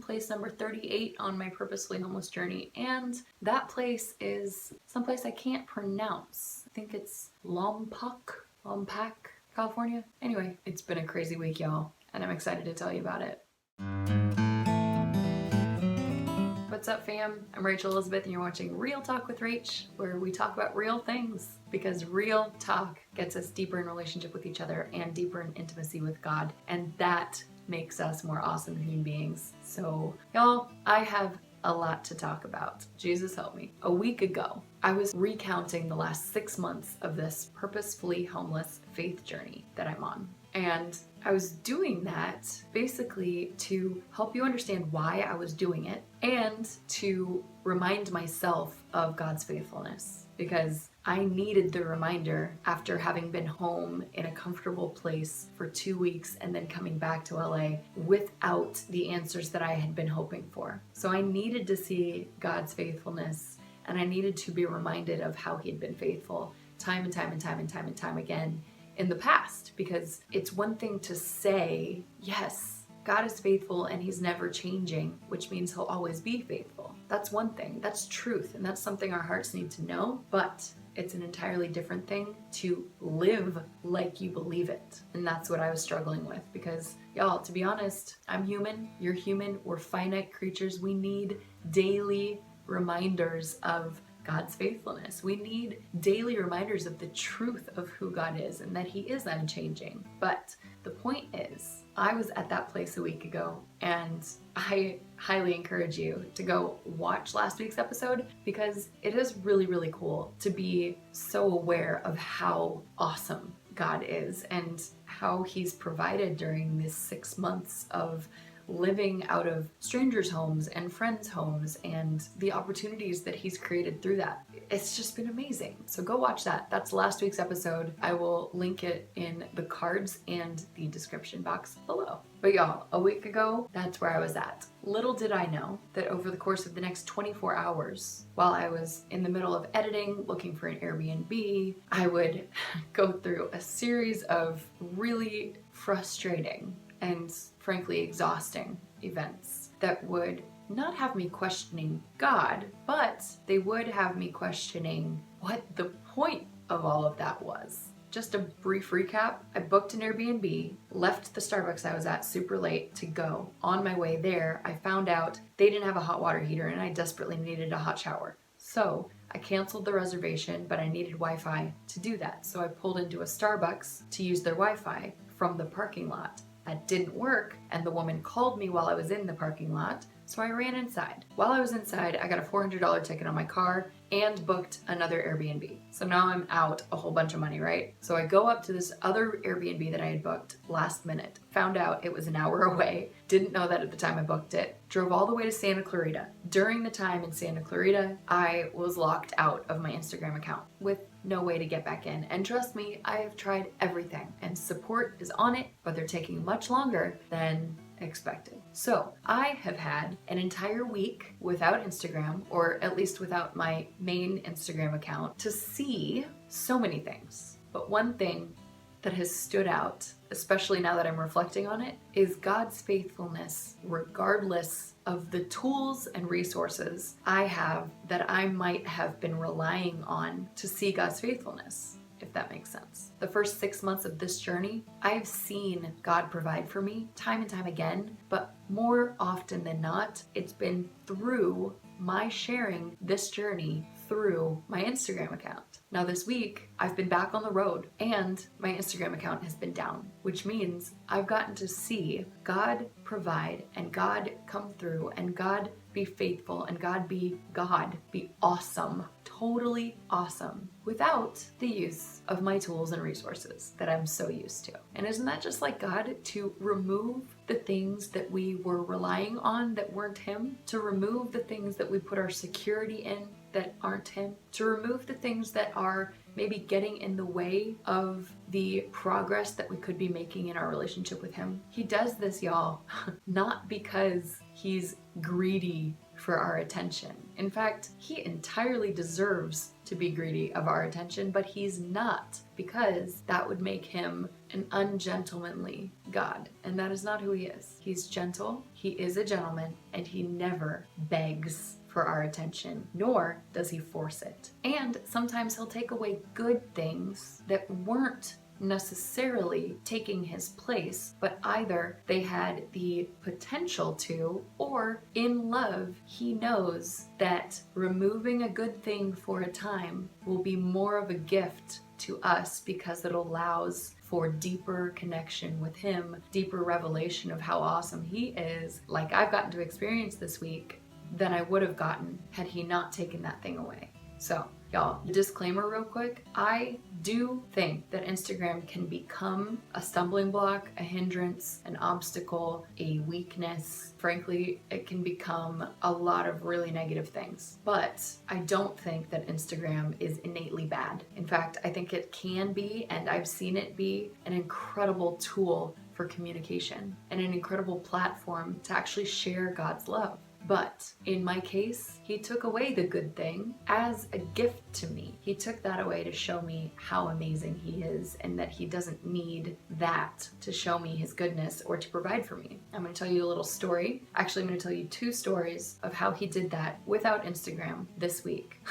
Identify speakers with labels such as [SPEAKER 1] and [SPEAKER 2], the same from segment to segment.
[SPEAKER 1] place number 38 on my purposefully homeless journey, and that place is someplace I can't pronounce. I think it's Lompoc, California. Anyway, it's been a crazy week, y'all, and I'm excited to tell you about it. What's up, fam? I'm Rachel Elizabeth, and you're watching Real Talk with Rach, where we talk about real things, because real talk gets us deeper in relationship with each other and deeper in intimacy with God, and that makes us more awesome human beings. So, y'all, I have a lot to talk about. Jesus help me. A week ago, I was recounting the last 6 months of this purposefully homeless faith journey that I'm on. And I was doing that basically to help you understand why I was doing it and to remind myself of God's faithfulness, because I needed the reminder after having been home in a comfortable place for 2 weeks and then coming back to LA without the answers that I had been hoping for. So I needed to see God's faithfulness, and I needed to be reminded of how he had been faithful time and time again in the past, because it's one thing to say, yes, God is faithful and he's never changing, which means he'll always be faithful. That's one thing, that's truth, and that's something our hearts need to know, but it's an entirely different thing to live like you believe it. And that's what I was struggling with, because y'all, to be honest, I'm human, you're human, we're finite creatures. We need daily reminders of God's faithfulness. We need daily reminders of the truth of who God is and that he is unchanging. But the point is, I was at that place a week ago, and I highly encourage you to go watch last week's episode, because it is really, really cool to be so aware of how awesome God is and how he's provided during this 6 months of living out of strangers' homes and friends' homes and the opportunities that he's created through that. It's just been amazing. So go watch that. That's last week's episode. I will link it in the cards and the description box below. But y'all, a week ago, that's where I was at. Little did I know that over the course of the next 24 hours, while I was in the middle of editing, looking for an Airbnb, I would go through a series of really frustrating and frankly exhausting events that would not have me questioning God, but they would have me questioning what the point of all of that was. Just a brief recap: I booked an Airbnb, left the Starbucks I was at super late to go. On my way there, I found out they didn't have a hot water heater and I desperately needed a hot shower. So I canceled the reservation, but I needed Wi-Fi to do that. So I pulled into a Starbucks to use their Wi-Fi from the parking lot. That didn't work, and the woman called me while I was in the parking lot, so I ran inside. While I was inside, I got a $400 ticket on my car and booked another Airbnb. So now I'm out a whole bunch of money, right? So I go up to this other Airbnb that I had booked last minute, found out it was an hour away, didn't know that at the time I booked it, drove all the way to Santa Clarita. During the time in Santa Clarita, I was locked out of my Instagram account with no way to get back in. And trust me, I have tried everything, and support is on it, but they're taking much longer than expected. So I have had an entire week without Instagram, or at least without my main Instagram account, to see so many things. But one thing that has stood out, especially now that I'm reflecting on it, is God's faithfulness, regardless of the tools and resources I have that I might have been relying on to see God's faithfulness, if that makes sense. The first 6 months of this journey, I've seen God provide for me time and time again, but more often than not, it's been through my sharing this journey through my Instagram account. Now this week, I've been back on the road and my Instagram account has been down, which means I've gotten to see God provide and God come through and God be faithful and God be awesome, totally awesome, without the use of my tools and resources that I'm so used to. And isn't that just like God, to remove the things that we were relying on that weren't him, to remove the things that we put our security in that aren't him, to remove the things that are maybe getting in the way of the progress that we could be making in our relationship with him. He does this, y'all, not because he's greedy for our attention. In fact, he entirely deserves to be greedy of our attention, but he's not, because that would make him an ungentlemanly God, and that is not who he is. He's gentle, he is a gentleman, and he never begs for our attention, nor does he force it. And sometimes he'll take away good things that weren't necessarily taking his place, but either they had the potential to, or in love, he knows that removing a good thing for a time will be more of a gift to us because it allows for deeper connection with him, deeper revelation of how awesome he is, like I've gotten to experience this week, than I would have gotten had he not taken that thing away. So, y'all, disclaimer real quick, I do think that Instagram can become a stumbling block, a hindrance, an obstacle, a weakness. Frankly, it can become a lot of really negative things. But I don't think that Instagram is innately bad. In fact, I think it can be, and I've seen it be, an incredible tool for communication and an incredible platform to actually share God's love. But in my case, he took away the good thing as a gift to me. He took that away to show me how amazing he is and that he doesn't need that to show me his goodness or to provide for me. I'm going to tell you a little story. Actually, I'm going to tell you 2 stories of how he did that without Instagram this week.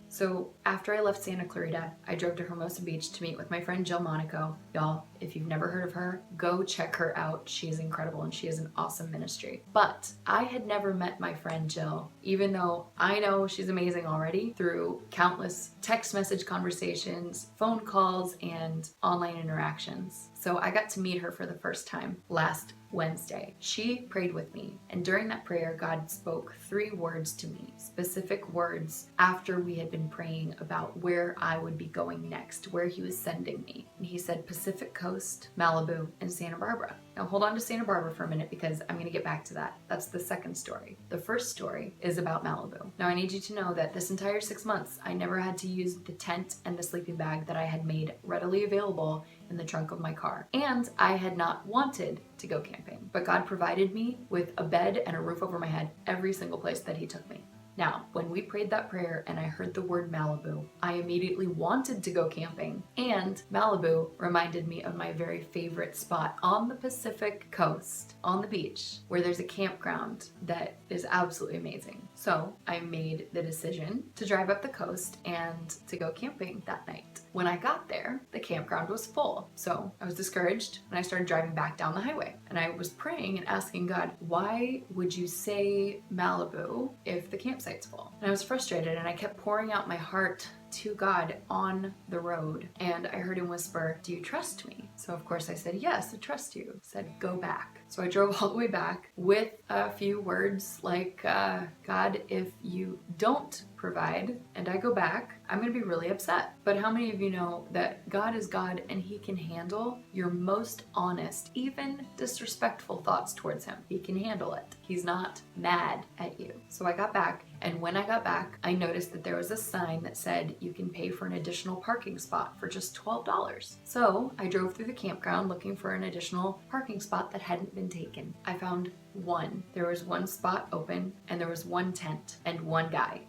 [SPEAKER 1] So after I left Santa Clarita, I drove to Hermosa Beach to meet with my friend Jill Monaco. Y'all, if you've never heard of her, go check her out. She is incredible and she has an awesome ministry. But I had never met my friend Jill, even though I know she's amazing already through countless text message conversations, phone calls, and online interactions. So I got to meet her for the first time last Wednesday. She prayed with me, and during that prayer, God spoke 3 words to me, specific words after we had been praying about where I would be going next, where he was sending me. And he said Pacific Coast, Malibu, and Santa Barbara. Now hold on to Santa Barbara for a minute because I'm going to get back to that. That's the second story. The first story is about Malibu. Now I need you to know that this entire 6 months, I never had to use the tent and the sleeping bag that I had made readily available in the trunk of my car. And I had not wanted to go camping, but God provided me with a bed and a roof over my head every single place that he took me. Now, when we prayed that prayer and I heard the word Malibu, I immediately wanted to go camping, and Malibu reminded me of my very favorite spot on the Pacific Coast, on the beach, where there's a campground that is absolutely amazing. So I made the decision to drive up the coast and to go camping that night. When I got there, the campground was full. So I was discouraged and I started driving back down the highway. And I was praying and asking God, why would you say Malibu if the campsite's full? And I was frustrated and I kept pouring out my heart to God on the road. And I heard him whisper, do you trust me? So of course I said, yes, I trust you. He said, go back. So I drove all the way back with a few words like, God, if you don't provide and I go back, I'm going to be really upset. But how many of you know that God is God and he can handle your most honest, even disrespectful thoughts towards him? He can handle it. He's not mad at you. So I got back, and when I got back, I noticed that there was a sign that said you can pay for an additional parking spot for just $12. So I drove through the campground looking for an additional parking spot that hadn't been taken. I found one. There was one spot open and there was one tent and one guy.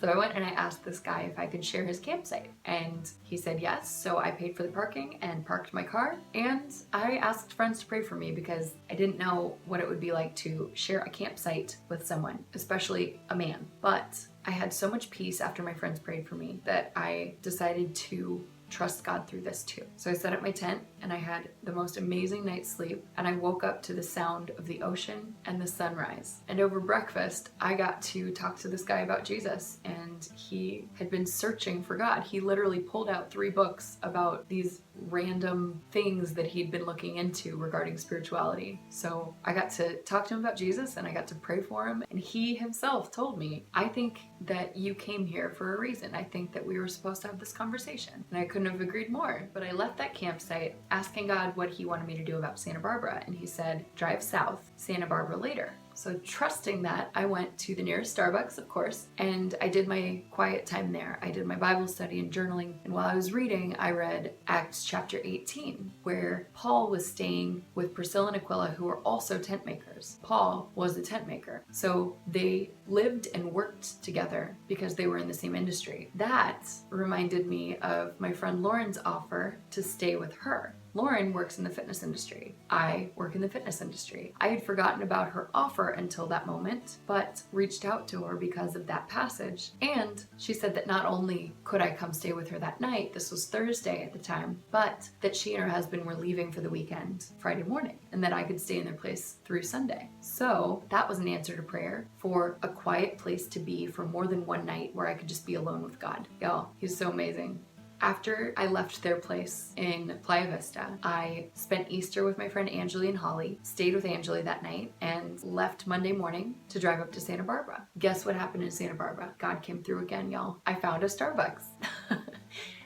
[SPEAKER 1] So I went and I asked this guy if I could share his campsite, and he said yes. So I paid for the parking and parked my car, and I asked friends to pray for me because I didn't know what it would be like to share a campsite with someone, especially a man. But I had so much peace after my friends prayed for me that I decided to trust God through this too. So I set up my tent and I had the most amazing night's sleep, and I woke up to the sound of the ocean and the sunrise. And over breakfast, I got to talk to this guy about Jesus, and he had been searching for God. He literally pulled out 3 books about these random things that he'd been looking into regarding spirituality. So I got to talk to him about Jesus and I got to pray for him, and he himself told me, I think that you came here for a reason. I think that we were supposed to have this conversation. And I couldn't have agreed more. But I left that campsite asking God what he wanted me to do about Santa Barbara, and he said, drive south, Santa Barbara later. So trusting that, I went to the nearest Starbucks, of course, and I did my quiet time there. I did my Bible study and journaling, and while I was reading, I read Acts chapter 18, where Paul was staying with Priscilla and Aquila, who were also tent makers. Paul was a tent maker, so they lived and worked together because they were in the same industry. That reminded me of my friend Lauren's offer to stay with her. Lauren works in the fitness industry. I work in the fitness industry. I had forgotten about her offer until that moment, but reached out to her because of that passage. And she said that not only could I come stay with her that night, this was Thursday at the time, but that she and her husband were leaving for the weekend Friday morning, and that I could stay in their place through Sunday. So that was an answer to prayer for a quiet place to be for more than one night where I could just be alone with God. Y'all, he's so amazing. After I left their place in Playa Vista, I spent Easter with my friend Angeli and Holly, stayed with Angeli that night, and left Monday morning to drive up to Santa Barbara. Guess what happened in Santa Barbara? God came through again, y'all. I found a Starbucks.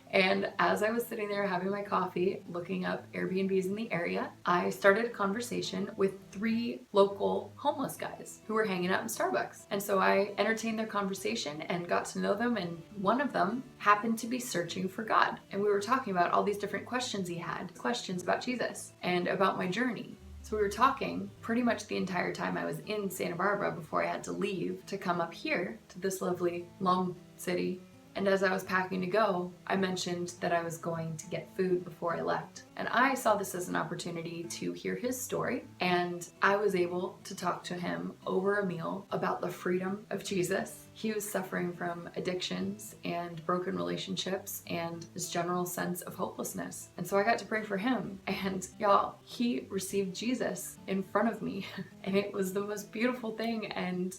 [SPEAKER 1] And as I was sitting there having my coffee, looking up Airbnbs in the area, I started a conversation with 3 local homeless guys who were hanging out in Starbucks. And so I entertained their conversation and got to know them, and one of them happened to be searching for God. And we were talking about all these different questions he had, questions about Jesus and about my journey. So we were talking pretty much the entire time I was in Santa Barbara before I had to leave to come up here to this lovely long city. And as I was packing to go, I mentioned that I was going to get food before I left. And I saw this as an opportunity to hear his story, and I was able to talk to him over a meal about the freedom of Jesus. He was suffering from addictions and broken relationships and this general sense of hopelessness. And so I got to pray for him. And y'all, he received Jesus in front of me. And it was the most beautiful thing. And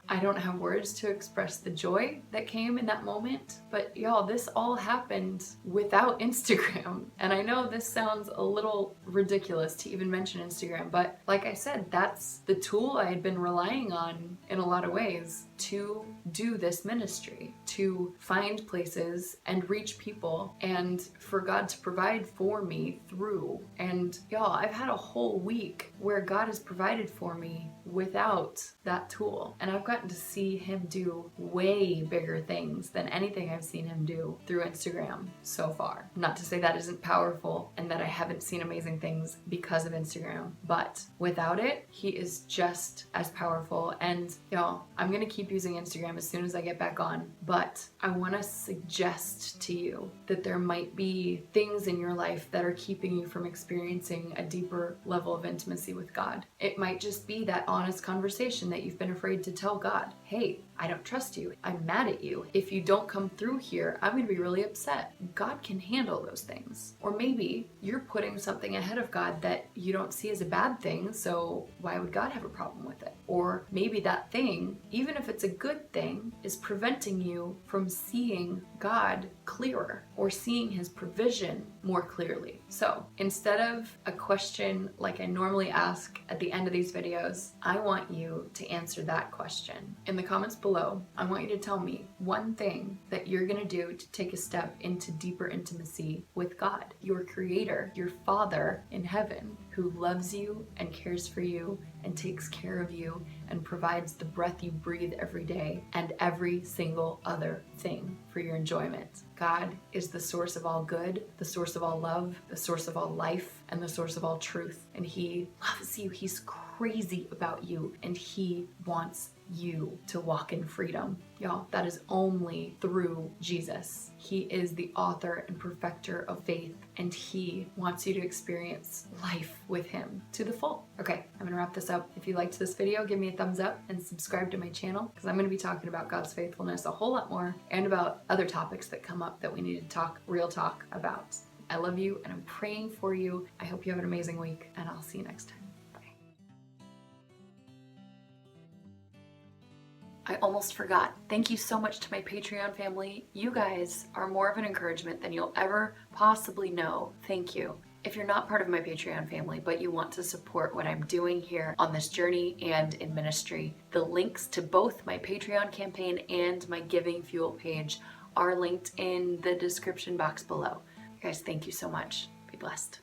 [SPEAKER 1] I don't have words to express the joy that came in that moment, but y'all, this all happened without Instagram. And I know this sounds a little ridiculous to even mention Instagram, but like I said, that's the tool I had been relying on in a lot of ways to do this ministry, to find places and reach people and for God to provide for me through. And y'all, I've had a whole week where God has provided for me without that tool. And I've gotten to see him do way bigger things than anything I've seen him do through Instagram so far. Not to say that isn't powerful and that I haven't seen amazing things because of Instagram, but without it, he is just as powerful. And y'all, I'm gonna keep using Instagram as soon as I get back on, but I wanna suggest to you that there might be things in your life that are keeping you from experiencing a deeper level of intimacy with God. It might just be that honest conversation that you've been afraid to tell God. Hey, I don't trust you. I'm mad at you. If you don't come through here, I'm going to be really upset. God can handle those things. Or maybe you're putting something ahead of God that you don't see as a bad thing, so why would God have a problem with it? Or maybe that thing, even if it's a good thing, is preventing you from seeing God clearer or seeing his provision more clearly. So instead of a question like I normally ask at the end of these videos, I want you to answer that question. In the comments below, I want you to tell me one thing that you're gonna do to take a step into deeper intimacy with God, your creator, your Father in heaven, who loves you and cares for you and takes care of you and provides the breath you breathe every day and every single other thing for your enjoyment. God is the source of all good, the source of all love, the source of all life, and the source of all truth. And he loves you. He's crazy about you, and he wants you to walk in freedom. Y'all, that is only through Jesus. He is the author and perfecter of faith, and he wants you to experience life with him to the full. Okay, I'm gonna wrap this up. If you liked this video, give me a thumbs up and subscribe to my channel, because I'm gonna be talking about God's faithfulness a whole lot more and about other topics that come up that we need to talk real talk about. I love you and I'm praying for you. I hope you have an amazing week, and I'll see you next time. I almost forgot. Thank you so much to my Patreon family. You guys are more of an encouragement than you'll ever possibly know. Thank you. If you're not part of my Patreon family, but you want to support what I'm doing here on this journey and in ministry, the links to both my Patreon campaign and my Giving Fuel page are linked in the description box below. Guys, thank you so much. Be blessed.